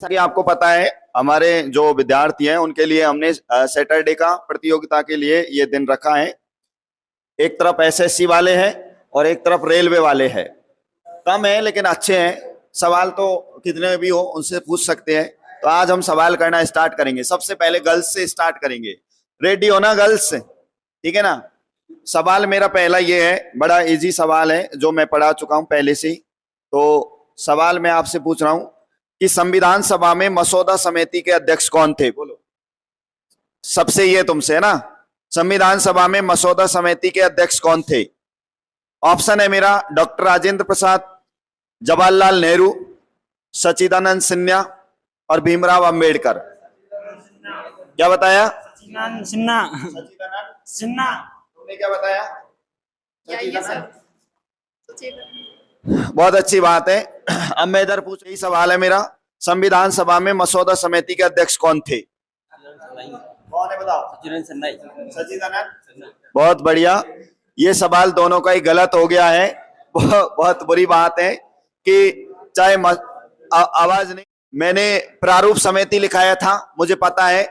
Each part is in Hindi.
जैसा कि आपको पता है, हमारे जो विद्यार्थी हैं उनके लिए हमने सैटरडे का प्रतियोगिता के लिए ये दिन रखा है। एक तरफ एसएससी वाले हैं और एक तरफ रेलवे वाले हैं। कम है लेकिन अच्छे हैं। सवाल तो कितने भी हो उनसे पूछ सकते हैं। तो आज हम सवाल करना स्टार्ट करेंगे। सबसे पहले गर्ल्स से स्टार्ट करेंगे। रेडी हो ना गर्ल्स? ठीक है ना। सवाल मेरा पहला ये है, बड़ा इजी सवाल है जो मैं पढ़ा चुका हूं पहले से ही। तो सवाल मैं आपसे पूछ रहा हूं कि संविधान सभा में मसौदा समिति के अध्यक्ष कौन थे? बोलो। सबसे ये तुमसे है ना, संविधान सभा में मसौदा समिति के अध्यक्ष कौन थे? ऑप्शन है मेरा डॉक्टर राजेंद्र प्रसाद, जवाहरलाल नेहरू, सच्चिदानंद सिन्हा और भीमराव अंबेडकर। क्या बताया? सिन्हा। सिन्हा। तुमने क्या बताया? ये सर बहुत अच्छी बात है। अब मैं इधर पूछ, यही सवाल है मेरा, संविधान सभा में मसौदा समिति के अध्यक्ष कौन थे? कौन है बताओ? सच्चिदानंद। बहुत बढ़िया। ये सवाल दोनों का ही गलत हो गया है। बहुत बुरी बात है कि चाहे आवाज नहीं, मैंने प्रारूप समिति लिखाया था, मुझे पता है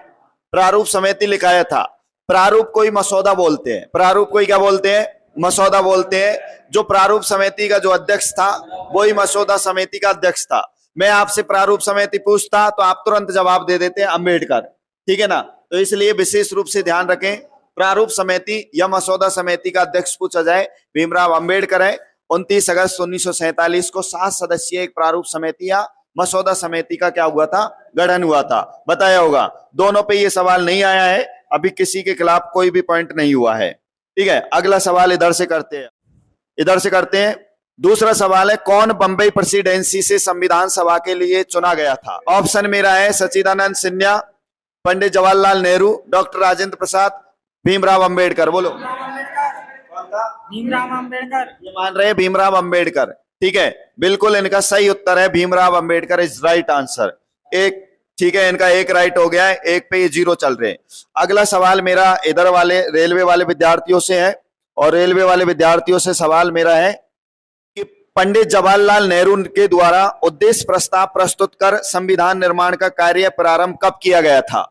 प्रारूप समिति लिखाया था। प्रारूप कोई मसौदा बोलते हैं, प्रारूप कोई क्या बोलते हैं? मसौदा बोलते हैं। जो प्रारूप समिति का जो अध्यक्ष था वही मसौदा समिति का अध्यक्ष था। मैं आपसे प्रारूप समिति पूछता तो आप तुरंत जवाब दे देते हैं अम्बेडकर। ठीक है ना। तो इसलिए विशेष रूप से ध्यान रखें, प्रारूप समिति या मसौदा समिति का अध्यक्ष पूछा जाए भीमराव अंबेडकर है। 29 अगस्त 1947 को 7 सदस्यीय एक प्रारूप समिति या मसौदा समिति का क्या हुआ था? गठन हुआ था। बताया होगा। दोनों पे ये सवाल नहीं आया है, अभी किसी के खिलाफ कोई भी पॉइंट नहीं हुआ है। ठीक है, अगला सवाल इधर से करते हैं। दूसरा सवाल है, कौन बंबई प्रेसिडेंसी से संविधान सभा के लिए चुना गया था? ऑप्शन मेरा है सच्चिदानंद सिन्हा, पंडित जवाहरलाल नेहरू, डॉक्टर राजेंद्र प्रसाद, भीमराव अंबेडकर। बोलो। भीमराव अंबेडकर। ये मान रहे हैं भीमराव अंबेडकर। ठीक है, बिल्कुल इनका सही उत्तर है Bhimrao Ambedkar is right answer. एक ठीक है, इनका एक राइट हो गया है, एक पे ये 0 चल रहे हैं। अगला सवाल मेरा इधर वाले रेलवे वाले विद्यार्थियों से है, और रेलवे वाले विद्यार्थियों से सवाल मेरा है कि पंडित जवाहरलाल नेहरू के द्वारा उद्देश्य प्रस्ताव प्रस्तुत कर संविधान निर्माण का कार्य प्रारंभ कब किया गया था?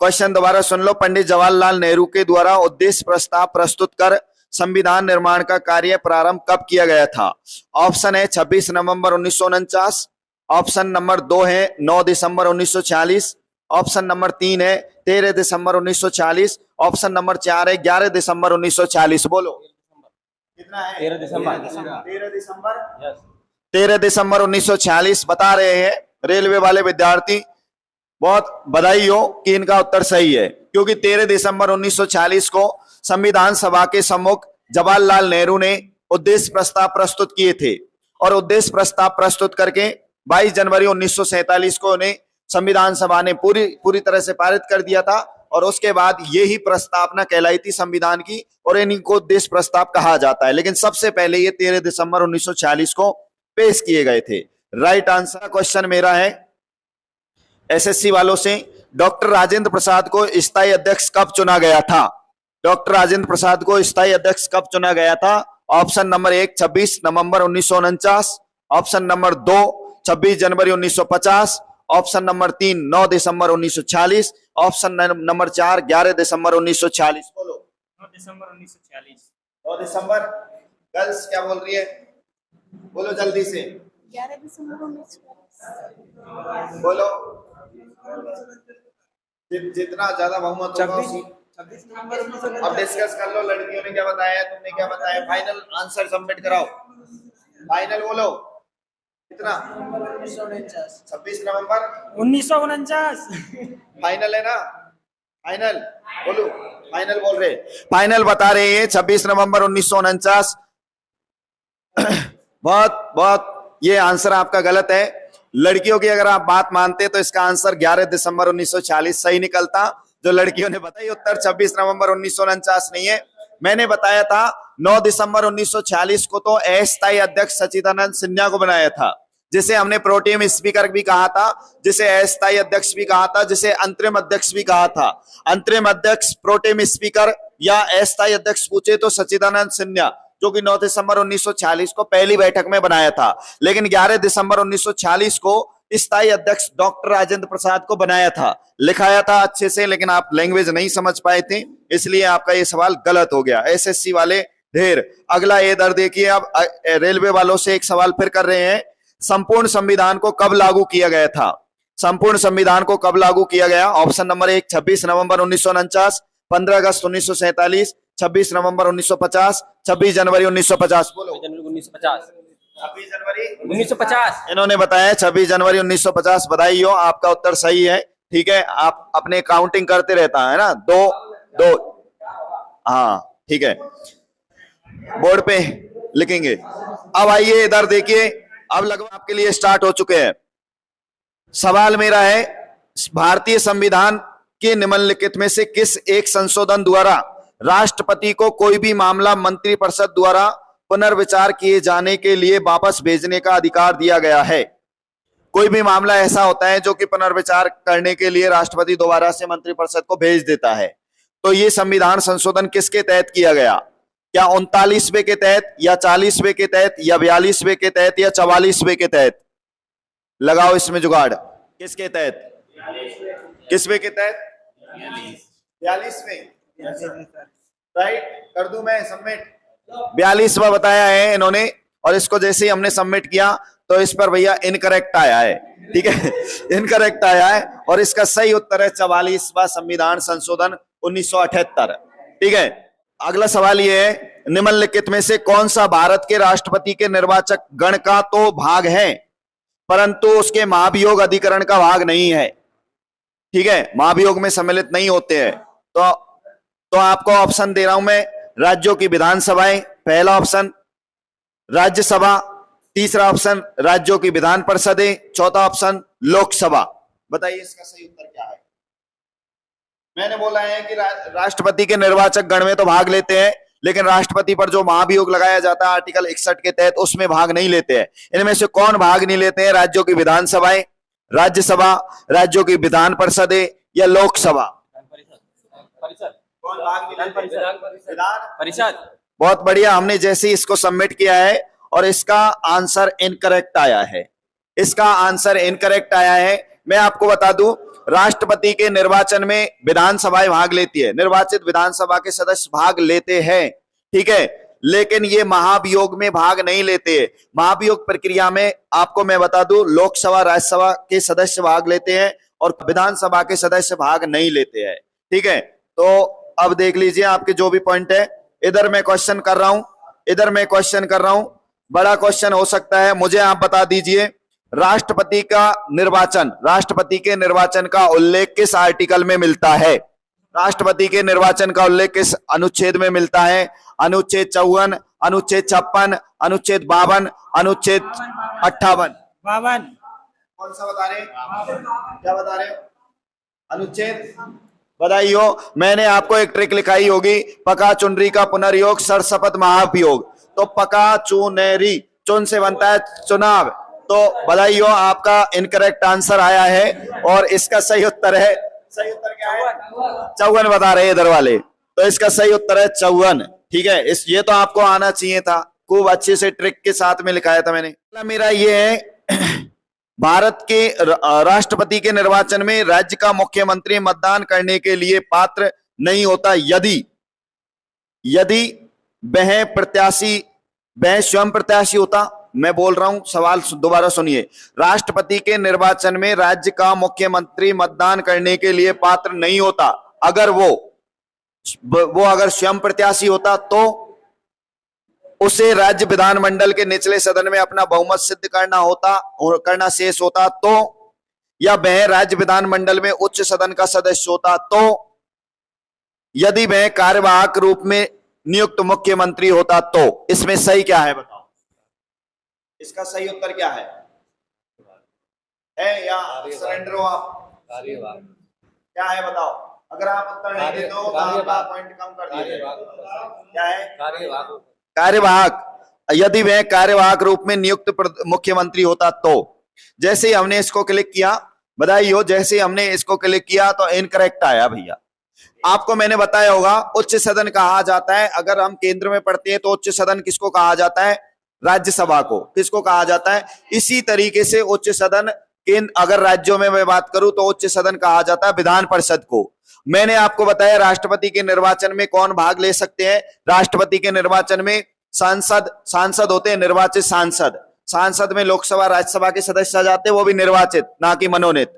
क्वेश्चन दोबारा सुन लो। पंडित जवाहरलाल नेहरू के द्वारा उद्देश्य प्रस्ताव प्रस्तुत कर संविधान निर्माण का कार्य प्रारंभ कब किया गया था? ऑप्शन है 26 नवंबर 1949, ऑप्शन नंबर 2 है 9 दिसंबर 1946, ऑप्शन नंबर 3 है 13 दिसंबर 1946, ऑप्शन नंबर 4 है 11 दिसंबर 1940। बोलो कितना है? 13 दिसंबर। 13 दिसंबर 1946 बता रहे हैं रेलवे वाले विद्यार्थी। बहुत बधाई हो कि इनका उत्तर सही है, क्योंकि 13 दिसंबर 1940 को संविधान सभा के सम्मुख जवाहरलाल नेहरू ने उद्देश्य प्रस्ताव प्रस्तुत किए थे, और उद्देश्य प्रस्ताव प्रस्तुत करके 22 जनवरी 1947 को उन्हें संविधान सभा ने पूरी तरह से पारित कर दिया था, और उसके बाद ये ही प्रस्तावना कहलाई थी संविधान की, और इन्हीं को उद्देश्य प्रस्ताव कहा जाता है। लेकिन सबसे पहले ये 13 दिसंबर 1946 को पेश किए गए थे। Right answer. क्वेश्चन मेरा है एसएससी वालों से, डॉक्टर राजेंद्र प्रसाद को स्थायी अध्यक्ष कब चुना गया था? डॉक्टर राजेंद्र प्रसाद को स्थायी अध्यक्ष कब चुना गया था? ऑप्शन नंबर 1 26 नवंबर 1949, ऑप्शन नंबर 2 26 जनवरी 1950, ऑप्शन नंबर 3 9 दिसंबर 1946, ऑप्शन नंबर 4 11 दिसंबर 1946। बोलो। 9 दिसंबर 1946। 9 दिसंबर। गर्ल्स क्या बोल रही है? बोलो जल्दी से। 11 दिसंबर 1946। बोलो। जितना ज्यादा बहुमत होगा अब डिस्कस कर लो। लड़कियों ने क्या बताया, तुमने क्या बताया? फाइनल आंसर सबमिट कराओ। फाइनल बोलो। कितना? 26 नवंबर 1949। फाइनल है ना? फाइनल बोलो। फाइनल बोल रहे, फाइनल बता रहे हैं 26 नवंबर 1949। बहुत ये आंसर आपका गलत है। लड़कियों की अगर आप बात मानते तो इसका आंसर 11 दिसंबर 1940 सही निकलता। जो लड़कियों ने बताई उत्तर 26 नवंबर 1949 नहीं है। मैंने बताया था 9 दिसंबर 1946 को तो अस्थायी अध्यक्ष सच्चिदानंद सिन्हा को बनाया था, जिसे हमने प्रोटेम स्पीकर भी कहा था, जिसे अस्थायी अध्यक्ष भी कहा था, जिसे अंतरिम अध्यक्ष भी कहा था। अंतरिम अध्यक्ष, प्रोटेम स्पीकर या अस्थायी अध्यक्ष पूछे तो सच्चिदानंद सिन्हा, जो कि 9 दिसंबर 1946 को पहली बैठक में बनाया था। लेकिन 11 दिसंबर 1946 को स्थायी अध्यक्ष डॉक्टर राजेंद्र प्रसाद को बनाया था। लिखाया था अच्छे से, लेकिन आप लैंग्वेज नहीं समझ पाए थे, इसलिए आपका ये सवाल गलत हो गया। एसएससी वाले ढेर। अगला ये इधर देखिए, अब रेलवे वालों से एक सवाल फिर कर रहे हैं। संपूर्ण संविधान को कब लागू किया गया था? संपूर्ण संविधान को कब लागू किया गया? ऑप्शन नंबर 1 26 नवंबर 1949, 15 अगस्त 1947, 26 नवंबर 1950, 26 जनवरी 1950। बोलो। 1950। 26 जनवरी 1950। इन्होंने बताया 26 जनवरी 1950। बधाई हो, आपका उत्तर सही है। ठीक है, आप अपने काउंटिंग करते रहता है ना, 2 2। हाँ ठीक है, बोर्ड पे लिखेंगे। अब आइए इधर देखिए, अब लगभग आपके लिए स्टार्ट हो चुके हैं। सवाल मेरा है, भारतीय संविधान के निम्नलिखित में से किस एक संशोधन द्वारा राष्ट्रपति को कोई भी मामला मंत्रिपरिषद द्वारा पुनर्विचार किए जाने के लिए वापस भेजने का अधिकार दिया गया है? कोई भी मामला ऐसा होता है जो कि पुनर्विचार करने के लिए राष्ट्रपति दोबारा से मंत्रिपरिषद को भेज देता है। तो ये संविधान संशोधन किसके तहत किया गया? क्या 39वें के तहत, या 40वें के तहत, या 42वें के तहत, या 44वें के तहत? लगाओ इसमें जुगाड़। किसके तहत? किसवें के तहत? 42वें। राइट, कर दूं मैं सबमिट? 42वां बताया है इन्होंने, और इसको जैसे ही हमने सबमिट किया तो इस पर भैया इनकरेक्ट आया है। ठीक है, इनकरेक्ट आया है, और इसका सही उत्तर है 44वां संविधान संशोधन 1978। ठीक है, अगला सवाल ये है, निम्नलिखित में से कौन सा भारत के राष्ट्रपति के निर्वाचक गण का तो भाग है परंतु उसके महाभियोग अधिकरण का भाग नहीं है? ठीक है, महाभियोग में सम्मिलित नहीं होते हैं। तो आपको ऑप्शन दे रहा हूं मैं। राज्यों की विधानसभाएं, पहला ऑप्शन। राज्यसभा, तीसरा ऑप्शन राज्यों की विधान परिषदें, चौथा ऑप्शन लोकसभा। बताइए इसका सही उत्तर क्या है? मैंने बोला है कि राष्ट्रपति के निर्वाचक गण में तो भाग लेते हैं, लेकिन राष्ट्रपति पर जो महाभियोग लगाया जाता है आर्टिकल 61 के तहत, उसमें भाग नहीं लेते हैं। इनमें से कौन भाग नहीं लेते हैं? राज्यों की विधानसभाएं, राज्यसभा, राज्यों की विधान परिषदें, या लोकसभा? कौन भाग नहीं लेते? विधान परिषद। बहुत बढ़िया, हमने जैसे ही इसको सबमिट किया है और इसका आंसर इनकरेक्ट आया है। इसका आंसर इनकरेक्ट आया है। मैं आपको बता दूं, राष्ट्रपति के निर्वाचन में विधानसभाएं भाग लेती है, निर्वाचित विधानसभा के सदस्य भाग लेते हैं। ठीक है, लेकिन ये महाभियोग में भाग नहीं लेते। महाभियोग प्रक्रिया में आपको मैं बता दूं, लोकसभा राज्यसभा के सदस्य भाग लेते हैं और विधानसभा के सदस्य भाग नहीं लेते हैं। ठीक है, तो अब देख लीजिए आपके जो भी पॉइंट है। इधर मैं क्वेश्चन कर रहा हूं, इधर मैं क्वेश्चन कर रहा हूं। बड़ा क्वेश्चन हो सकता है, मुझे आप बता दीजिए, राष्ट्रपति के निर्वाचन का उल्लेख किस आर्टिकल में मिलता है? राष्ट्रपति के निर्वाचन का उल्लेख किस अनुच्छेद में मिलता है? अनुच्छेद 54, अनुच्छेद 56, अनुच्छेद 52, अनुच्छेद 58? 52। कौन सा बता रहे? क्या बता रहे? अनुच्छेद बधाई हो। मैंने आपको एक ट्रिक लिखाई होगी, पका चुनरी का पुनर्योग सरसपत महाभियोग। तो पका चुनेरी, चुन से बनता है चुनाव। तो बधाई हो, आपका इनकरेक्ट आंसर आया है और इसका सही उत्तर है, सही उत्तर क्या है? 54 बता रहे इधर वाले। तो इसका सही उत्तर है 54। ठीक है, ये तो आपको आना चाहिए था, खूब अच्छे से ट्रिक के साथ में लिखाया था मैंने। मेरा ये है, भारत के राष्ट्रपति के निर्वाचन में राज्य का मुख्यमंत्री मतदान करने के लिए पात्र नहीं होता यदि वह स्वयं प्रत्याशी होता। मैं बोल रहा हूं, सवाल दोबारा सुनिए। राष्ट्रपति के निर्वाचन में राज्य का मुख्यमंत्री मतदान करने के लिए पात्र नहीं होता अगर वो अगर स्वयं प्रत्याशी होता, तो उसे राज्य विधानमंडल के निचले सदन में अपना बहुमत सिद्ध करना शेष होता, तो या वह राज्य विधानमंडल में उच्च सदन का सदस्य होता, तो यदि वह कार्यवाहक रूप में नियुक्त मुख्यमंत्री होता तो। इसमें सही क्या है बताओ? इसका सही उत्तर क्या है या सरेंडर हो आप? क्या है बताओ? अगर आप उत्तर नहीं देते हो तो आपका पॉइंट कम कर दिया। क्या है? कार्यवाहक। यदि वह कार्यवाहक रूप में नियुक्त मुख्यमंत्री होता तो। जैसे ही हमने इसको क्लिक किया, बधाई हो, जैसे ही हमने इसको क्लिक किया तो इनकरेक्ट आया भैया। आपको मैंने बताया होगा, उच्च सदन कहा जाता है, अगर हम केंद्र में पढ़ते हैं तो उच्च सदन किसको कहा जाता है? राज्यसभा को। किसको कहा जाता है? इसी तरीके से उच्च सदन अगर राज्यों में मैं बात करूं तो उच्च सदन कहा जाता है विधान परिषद को। मैंने आपको बताया राष्ट्रपति के निर्वाचन में कौन भाग ले सकते हैं। राष्ट्रपति के निर्वाचन में सांसद होते हैं, निर्वाचित सांसद। सांसद में लोकसभा राज्यसभा के सदस्य आ जाते हैं, वो भी निर्वाचित ना कि मनोनीत।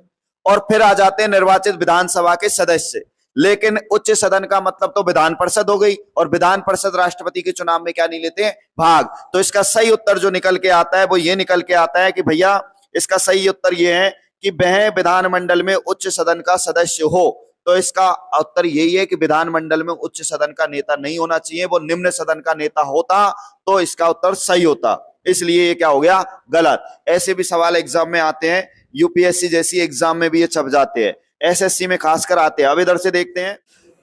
और फिर आ जाते हैं निर्वाचित विधानसभा के सदस्य। लेकिन उच्च सदन का मतलब तो विधान परिषद हो गई, और विधान परिषद राष्ट्रपति के चुनाव में क्या नहीं लेते हैं, भाग। तो इसका सही उत्तर जो निकल के आता है वो ये निकल के आता है कि भैया इसका सही उत्तर ये है कि वह विधानमंडल में उच्च सदन का सदस्य हो। तो इसका उत्तर यही है कि विधानमंडल में उच्च सदन का नेता नहीं होना चाहिए, वो निम्न सदन का नेता होता तो इसका उत्तर सही होता। इसलिए ये क्या हो गया, गलत। ऐसे भी सवाल एग्जाम में आते हैं, यूपीएससी जैसी एग्जाम में भी ये छप जाते हैं, एसएससी में खासकर आते हैं। अब इधर से देखते हैं,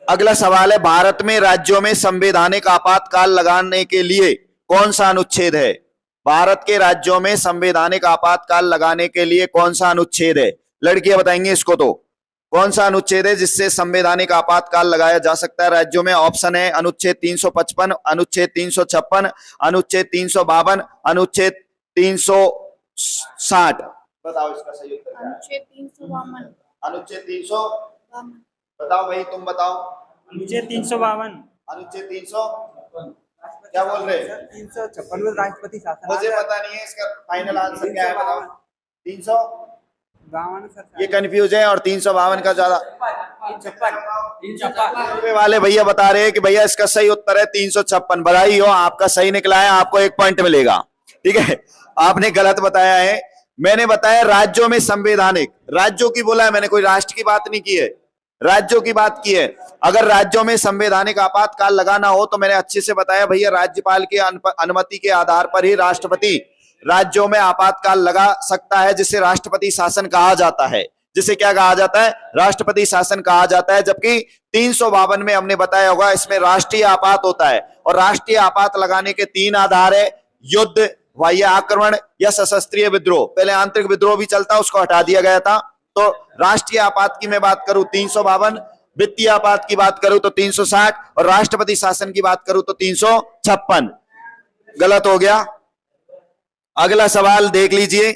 अगला सवाल है, भारत में राज्यों में संवैधानिक आपातकाल लगाने के लिए कौन सा अनुच्छेद है। भारत के राज्यों में संवैधानिक आपातकाल लगाने के लिए कौन सा अनुच्छेद है, लड़कियां बताएंगे इसको। तो कौन सा अनुच्छेद है जिससे संवैधानिक आपातकाल लगाया जा सकता है राज्यों में। ऑप्शन है अनुच्छेद 355, अनुच्छेद 356, अनुच्छेद 352, अनुच्छेद 360। बताओ इसका सही उत्तर क्या है। अनुच्छेद 352। अनुच्छेद 300। बताओ भाई, तुम बताओ। अनुच्छेद 352। अनुच्छेद 300 क्या बोल रहे हैं। 356 में राष्ट्रपति शासन। मुझे पता नहीं है इसका फाइनल आंसर क्या है, बताओ। 352 सर। ये कंफ्यूज है, और 352 का ज्यादा 356 वाले भैया बता रहे हैं कि भैया इसका सही उत्तर है 356। बधाई हो, आपका सही निकला है, आपको 1 पॉइंट मिलेगा। ठीक है, आपने गलत बताया है। मैंने बताया राज्यों में संवैधानिक, राज्यों की बोला है मैंने, कोई राष्ट्र की बात नहीं की है, राज्यों की बात की है। अगर राज्यों में संवैधानिक आपातकाल लगाना हो तो मैंने अच्छे से बताया भैया, राज्यपाल की अनुमति के आधार पर ही राष्ट्रपति राज्यों में आपातकाल लगा सकता है, जिसे राष्ट्रपति शासन कहा जाता है। जिसे क्या कहा जाता है, राष्ट्रपति शासन कहा जाता है। जबकि 352 में हमने बताया होगा, इसमें राष्ट्रीय आपात होता है, और राष्ट्रीय आपात लगाने के 3 आधार है, युद्ध, बाह्य आक्रमण या सशस्त्रीय विद्रोह। पहले आंतरिक विद्रोह भी चलता, उसको हटा दिया गया था। तो राष्ट्रीय आपात की मैं बात करूं 352, वित्तीय आपात की बात करूं तो 360, और राष्ट्रपति शासन की बात करूं तो 356। गलत हो गया। अगला सवाल देख लीजिए,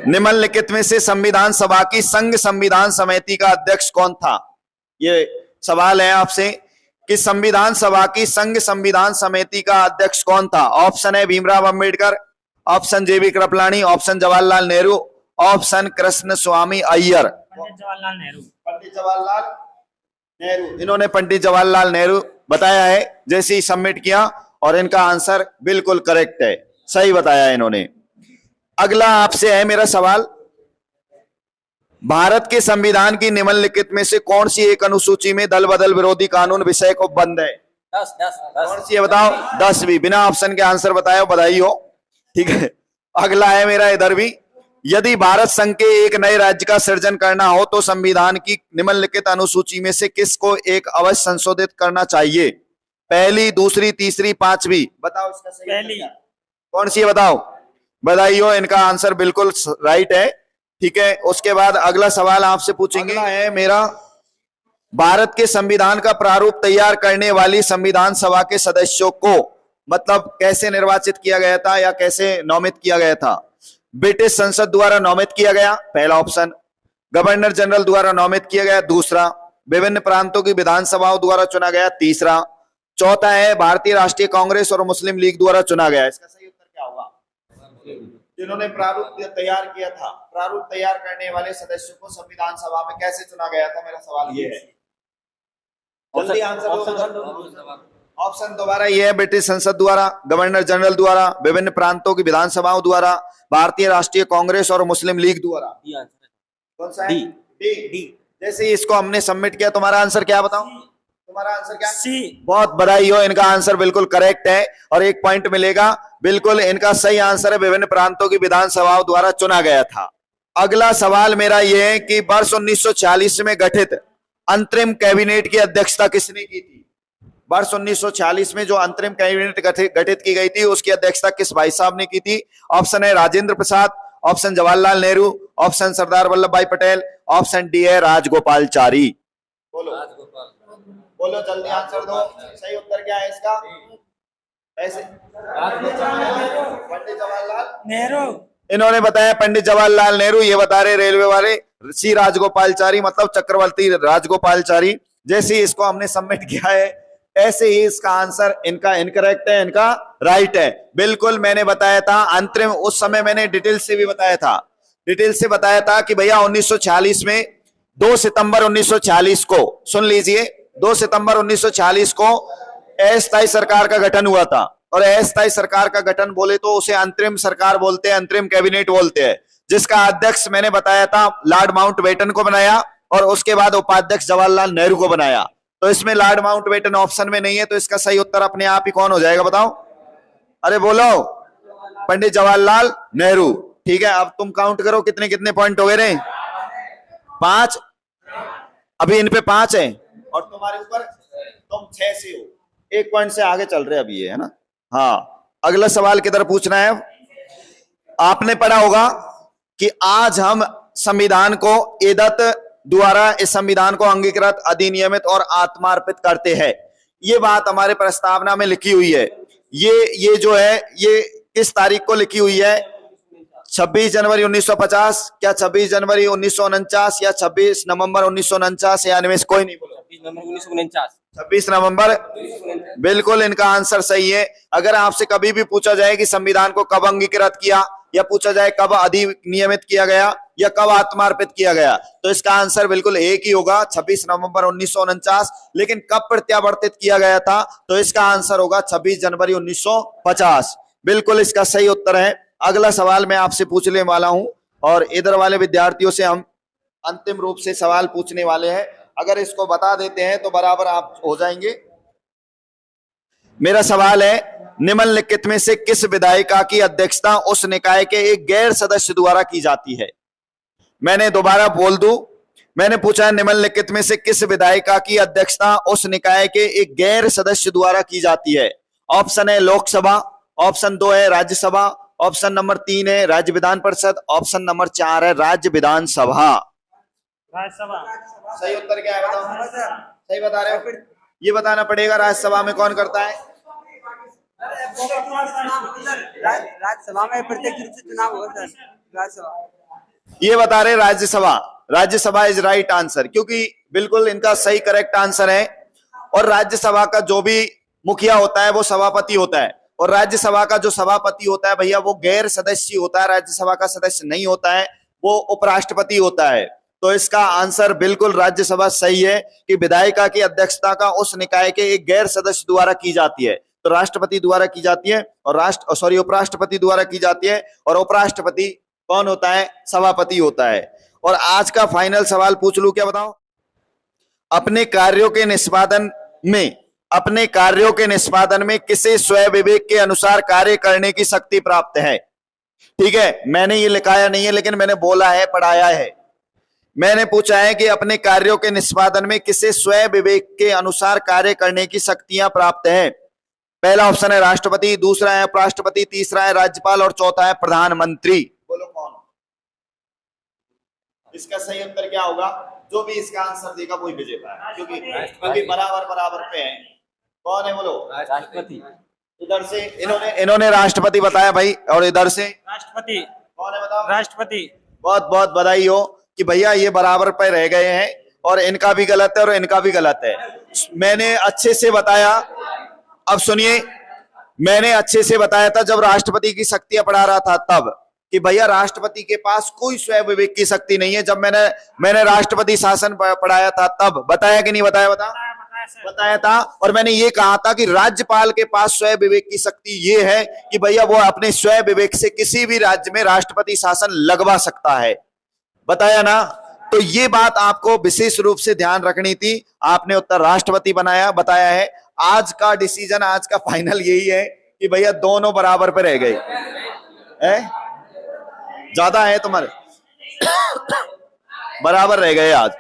निम्नलिखित में से संविधान सभा की संघ संविधान समिति का अध्यक्ष कौन था। ये सवाल है आपसे कि संविधान सभा की संघ संविधान समिति का अध्यक्ष कौन था। ऑप्शन है भीमराव अंबेडकर, ऑप्शन जेबी कृपलानी, ऑप्शन जवाहरलाल नेहरू, ऑप्शन कृष्ण स्वामी अय्यर। पंडित जवाहरलाल नेहरू। पंडित जवाहरलाल नेहरू, इन्होंने पंडित जवाहरलाल नेहरू बताया है जैसे ही सबमिट किया, और इनका आंसर बिल्कुल करेक्ट है, सही बताया इन्होंने। अगला आपसे है मेरा सवाल, भारत के संविधान की निम्नलिखित में से कौन सी एक अनुसूची में दल बदल विरोधी कानून विषय को बंद है। 10 कौन सी है बताओ। 10वीं, बिना ऑप्शन के आंसर बताया, बधाई हो। ठीक है, अगला है मेरा इधर भी, यदि भारत संघ के एक नए राज्य का सृजन करना हो तो संविधान की निम्नलिखित अनुसूची में से किसको एक अवश्य संशोधित करना चाहिए। पहली, दूसरी, तीसरी, 5वीं। बताओ इसका सही पहली। कौन सी है बताओ। बधाई हो, इनका आंसर बिल्कुल राइट है। ठीक है, उसके बाद अगला सवाल आपसे पूछेंगे है मेरा, भारत के संविधान का प्रारूप तैयार करने वाली संविधान सभा के सदस्यों को मतलब कैसे निर्वाचित किया गया था या कैसे नामित किया गया था। ब्रिटिश संसद द्वारा नामित किया गया, पहला ऑप्शन। गवर्नर जनरल द्वारा नामित किया गया, दूसरा। विभिन्न प्रांतों की विधानसभाओं द्वारा चुना गया, तीसरा। चौथा है भारतीय राष्ट्रीय कांग्रेस और मुस्लिम लीग द्वारा चुना गया। इसका सही उत्तर क्या होगा। जिन्होंने प्रारूप तैयार किया था, प्रारूप तैयार करने वाले सदस्यों को संविधान सभा में कैसे चुना गया था, मेरा सवाल ये है। जल्दी आंसर दो। ऑप्शन दोबारा ये है, ब्रिटिश संसद द्वारा, गवर्नर जनरल द्वारा, विभिन्न प्रांतों की विधानसभाओं द्वारा, भारतीय राष्ट्रीय कांग्रेस और मुस्लिम लीग द्वारा। कौन सा है। डी। जैसे ही इसको हमने सबमिट किया, तुम्हारा आंसर क्या बताओ। तुम्हारा आंसर क्या। सी। बहुत बधाई हो, इनका आंसर बिल्कुल करेक्ट है और 1 पॉइंट मिलेगा। बिल्कुल इनका सही आंसर है, विभिन्न प्रांतों की विधानसभाओं द्वारा चुना गया था। अगला सवाल मेरा यह है कि वर्ष 1946 में गठित अंतरिम कैबिनेट की अध्यक्षता किसने की थी। वर्ष 1946 में जो अंतरिम कैबिनेट गठित की गई थी, उसकी अध्यक्षता किस भाई साहब ने की थी। ऑप्शन है राजेंद्र प्रसाद, ऑप्शन जवाहरलाल नेहरू, ऑप्शन सरदार वल्लभ भाई पटेल, ऑप्शन डी है राजगोपालचारी। बोलो बोलो जल्दी आंसर दो। सही उत्तर क्या है इसका। ऐसे पंडित जवाहरलाल नेहरू। इन्होंने बताया पंडित जवाहरलाल नेहरू, ये बता रहे रेलवे वाले सी राजगोपालचारी, मतलब चक्रवर्ती राजगोपालचारी। जैसे ही इसको हमने सबमिट किया है ऐसे ही इसका आंसर इनका इनकरेक्ट है, इनका राइट है। बिल्कुल मैंने बताया था अंतरिम, उस समय मैंने डिटेल से भी बताया था, डिटेल से बताया था कि भैया 1946 में 2 सितंबर 1946 को, सुन लीजिए, 2 सितंबर 1946 को अस्थायी सरकार का गठन हुआ था। और अस्थायी सरकार का गठन बोले तो उसे अंतरिम सरकार बोलते हैं, अंतरिम कैबिनेट बोलते हैं, जिसका अध्यक्ष मैंने बताया था लॉर्ड माउंटबेटन को बनाया और उसके बाद उपाध्यक्ष जवाहरलाल नेहरू को बनाया। तो इसमें लॉर्ड माउंटबेटन ऑप्शन में नहीं है, तो इसका सही उत्तर अपने आप ही कौन हो जाएगा बताओ? अरे बोलो, पंडित जवाहरलाल नेहरू। ठीक है, अब तुम काउंट करो कितने कितने पॉइंट हो गए रे? 5। अभी इन पे 5 है और तुम्हारे ऊपर तुम 6 से हो, 1 पॉइंट से आगे चल रहे अभी, ये है ना। हाँ, अगला सवाल किधर पूछना है? आपने पढ़ा होगा कि आज हम संविधान को एदत द्वारा इस संविधान को अंगीकृत, अधिनियमित और आत्मार्पित करते हैं। ये बात हमारे प्रस्तावना में लिखी हुई है। ये जो है ये किस तारीख को लिखी हुई है? 26 जनवरी 1950, क्या 26 जनवरी 1949 या 26 नवंबर 1949 या इनमें से कोई नहीं बोला? 26 नवंबर 1949। 26 नवंबर, बिल्कुल इनका आंसर सही है। अगर आपसे कभी भी पूछा जाए कि संविधान को कब अंगीकृत किया, या पूछा जाए कब अधिनियमित किया गया या कब आत्मार्पित किया गया, तो इसका आंसर बिल्कुल एक ही होगा, 26 नवंबर 1949। लेकिन कब प्रत्यावर्तित किया गया था, तो इसका आंसर होगा 26 जनवरी 1950। बिल्कुल इसका सही उत्तर है। अगला सवाल मैं आपसे पूछने वाला हूं और इधर वाले विद्यार्थियों से हम अंतिम रूप से सवाल पूछने वाले हैं। अगर इसको बता देते हैं तो बराबर आप हो जाएंगे। मेरा सवाल है, निम्नलिखित में से किस विधायिका की अध्यक्षता उस निकाय के एक गैर सदस्य द्वारा की जाती है? मैंने दोबारा बोल दूं, मैंने पूछा है निम्नलिखित में से किस विधायिका की अध्यक्षता उस निकाय के एक गैर सदस्य द्वारा की जाती है? ऑप्शन है लोकसभा, ऑप्शन 2 है राज्यसभा, ऑप्शन नंबर 3 है राज्य विधान परिषद, ऑप्शन नंबर 4 है राज्य विधानसभा। राज्यसभा। सही उत्तर क्या है बताओ? सही बता रहे हो? ये बताना पड़ेगा राज्यसभा में कौन करता है? राज्यसभा में प्रत्यक्ष रूप से चुनाव होगा सर। राज्यसभा, ये बता रहे Rajya Sabha. Rajya Sabha is right answer, क्योंकि बिल्कुल इनका सही करेक्ट आंसर है। और राज्यसभा का जो भी मुखिया होता है वो सभापति होता है, और राज्यसभा का जो सभापति होता है भैया वो गैर सदस्य होता है, राज्यसभा का सदस्य नहीं होता है, वो उपराष्ट्रपति होता है। तो इसका आंसर बिल्कुल राज्यसभा सही है कि विधायिका की अध्यक्षता का उस निकाय के एक गैर सदस्य द्वारा की जाती है। तो राष्ट्रपति द्वारा की जाती है और उपराष्ट्रपति द्वारा की जाती है, और उपराष्ट्रपति कौन होता है? सभापति होता है। और आज का फाइनल सवाल पूछ लूं क्या बताओ? अपने कार्यों के निष्पादन में किसे स्वयं विवेक के अनुसार कार्य करने की शक्ति प्राप्त है? ठीक है, मैंने ये लिखाया नहीं है लेकिन मैंने बोला है, पढ़ाया है। मैंने पूछा है कि अपने कार्यों के निष्पादन में किसे स्वयं विवेक के अनुसार कार्य करने की शक्तियां प्राप्त है? पहला ऑप्शन है राष्ट्रपति, दूसरा है उपराष्ट्रपति, तीसरा है राज्यपाल और चौथा है प्रधानमंत्री। बोलो कौन? इसका सही उत्तर क्या होगा? जो भी इसका आंसर देगा वही विजेता है, क्योंकि बराबर पे हैं। कौन है बोलो? राष्ट्रपति। इधर से इन्होंने राष्ट्रपति बताया भाई, और इधर से राष्ट्रपति। कौन है बताओ? राष्ट्रपति। बहुत बहुत बधाई हो कि भैया ये बराबर पे रह गए हैं, और इनका भी गलत है और इनका भी गलत है। मैंने अच्छे से बताया, अब सुनिए, मैंने अच्छे से बताया था जब राष्ट्रपति की शक्तियां पढ़ा रहा था तब, कि भैया राष्ट्रपति के पास कोई स्वयं विवेक की शक्ति नहीं है। जब मैंने राष्ट्रपति शासन पढ़ाया था तब बताया कि नहीं बताया? बताया था। और मैंने ये कहा था कि राज्यपाल के पास स्वयं विवेक की शक्ति ये है कि भैया वो अपने स्वयं विवेक से किसी भी राज्य में राष्ट्रपति शासन लगवा सकता है। बताया ना? तो ये बात आपको विशेष रूप से ध्यान रखनी थी। आपने उत्तर राष्ट्रपति बताया है। आज का डिसीजन, आज का फाइनल यही है कि भैया दोनों बराबर पे रह गए। ज्यादा है तुम्हारे बराबर रह गए आज।